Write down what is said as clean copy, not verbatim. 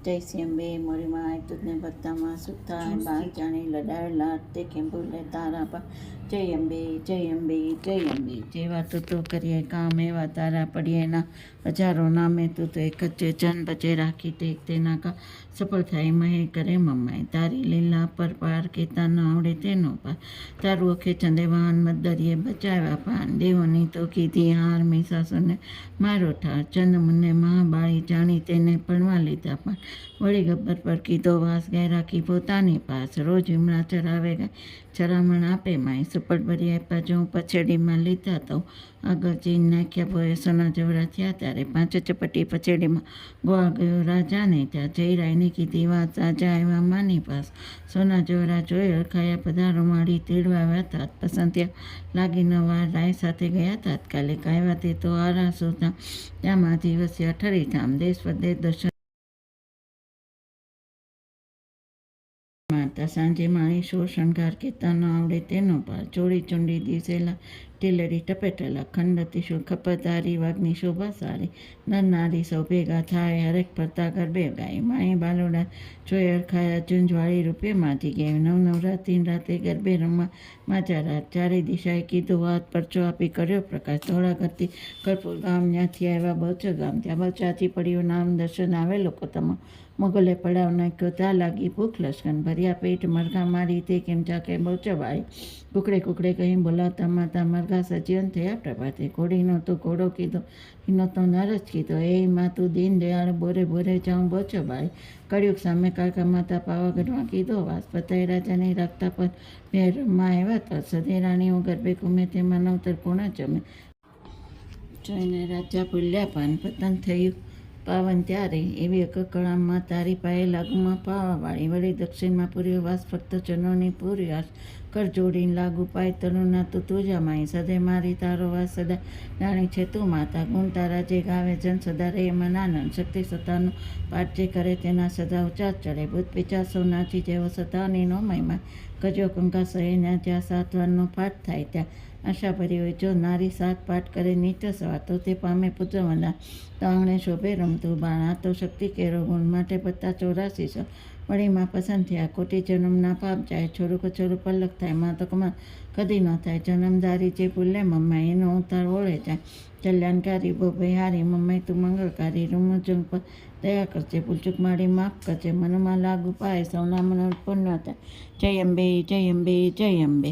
જય શ્રી અંબે મોરીમાં આય તુજને ભક્તામાં સુખ થાય બાર જાણે લડાયેલા તે કેમ ભૂલે તારા પા જય અંબે જય અંબે જય અંબે જેવા તું તો કરીએ કામ એવા તારા પડીએ ના હજારો નામે તું તો એક જ જન બચે રાખી ટેક તેના કા સફળ થાય મહે કરે મમ્માય તારી લીલા પર પાર કેતા ન આવડે તેનો પાર તારું અખે ચંદે વાહન મદરીએ બચાવ્યા પાન દેવોની તો કીધી હાર મી સાસુને મારો ઠાર ચંદ મને મહાબાળી જાણી તેને ભણવા લીધા પણ વળી ગબ્બર પર કીધો વાસ ગાય રાખી પોતાની પાસ રોજ હિમણા ચરાવે ગાય ચરામણ આપે માય સુપટ ભરી આપ્યા જો પછેડીમાં લીધા તો આગળ જઈને નાખ્યા ભોએ સોના જવરા થયા ત્યારે પાંચ ચપટી પછેડીમાં ગોવા ગયો રાજાને ત્યાં જયરાયની કીધી વાત રાજા આવ્યા માની પાસ સોના જવરા જોઈ અરખાયા પધારો માડી તેડવા આવ્યા હતા પસંદ ત્યાં લાગી ન વાર રાય સાથે ગયા તાત્કાલિક આવ્યા તે તો આરાસો ત્યાંમાં દિવસે અઠરી ધામ દેશ પરદેશ દર્શન માતા સાંજે માણી શો શણગાર કેતા ન આવડે તેનો પાર ચોળી ચુંડી દિસેલા ટીલડી ટપેટેલા ખંડતી શો ખપતદારી વાગની શોભા સારી નર નારી સૌ ભેગા થાય હરેક ફરતા ગરબે ગાય માએ બાલોડા જોઈ અરખાયા ઝુંઝવાળી રૂપિયામાંથી ગઈ નવરાત્રી રાતે ગરબે રમવા માજા રાત ચારે દિશાએ કીધું વાત પરચો આપી કર્યો પ્રકાશ ધોળા કરતી કરપૂર ગામ ત્યાંથી આવ્યા બચો ગામ ત્યાં બચાથી પડ્યું નામ દર્શન આવે લોકો તમામ મોગલે પડાવ નાખ્યો ત્યાં લાગી ભૂખ લશ્કન ભર્યા પેટ મરઘા મારી તે કેમ ચાકે બચવાય કુકડે કુકડે કહી બોલાવતા માતા મરઘા સજીવન થયા પ્રભાતે ઘોડીનો તો ઘોડો કીધો એનો તો નર જ કીધો એ માતું દીન દયાળ બોરે બોરે જાઉં બચવાય કળિયુગ સામે કાકા માતા પાવાગઢમાં કીધો વાસ પતાય રાજાને રાખતા પર બે રમવા આવ્યા તો સદે રાણીઓ ગરબે ઘૂમે તેમાં નવતર પૂર્ણ જમે જોઈને રાજા ભૂલ્યા પાન પતન થયું પાવન ત્યારે એવી અકકળામાં તારી પાયે લાગુમાં પાવાવાળી વળી દક્ષિણમાં પૂર્યો વાસ ફક્ત ચનોની પૂરી આશ કર જોડીને લાગુ પાય તરુના તું તુજા માઈ સદે મારી તારો વાસ સદા જાણી છે તું માતા ગુણ તારા જે ગાવે જન સદા રે એમાં નાનંદ શક્તિ સતાનો પાઠ જે કરે તેના સદા ઉચાર ચડે ભૂત પિચાસો નાચી જેવો સતાની નો મહિમા ગજો કંકા સહેના જ્યાં સાત વારનો પાઠ થાય ત્યાં આશા ભરી હોય જો નારી સાત પાઠ કરે નીચે સવાર તો તે પામે પુત્ર વંદા તો આંગણે શોભે રમતું બાણ આ તો શક્તિ કેરો ગુણ માટે પત્તા 84 વળીમાં પસંદ થયા કોટી જન્મના પાપ જાય છોરું કચોરું પલક થાય માં તો કમા કદી ન થાય જન્મદારી જે ભૂલે મમ્મા એનો ઉતાર ઓળે જાય કલ્યાણકારી બો બિહારી મમ્મી તું મંગળકારી રૂમજંગ પર દયા કરજે ભૂલચૂક મારી માફ કરજે મનમાં લાગુ પાય સૌના મન પુણ્ય થાય જય અંબે જય અંબે જય અંબે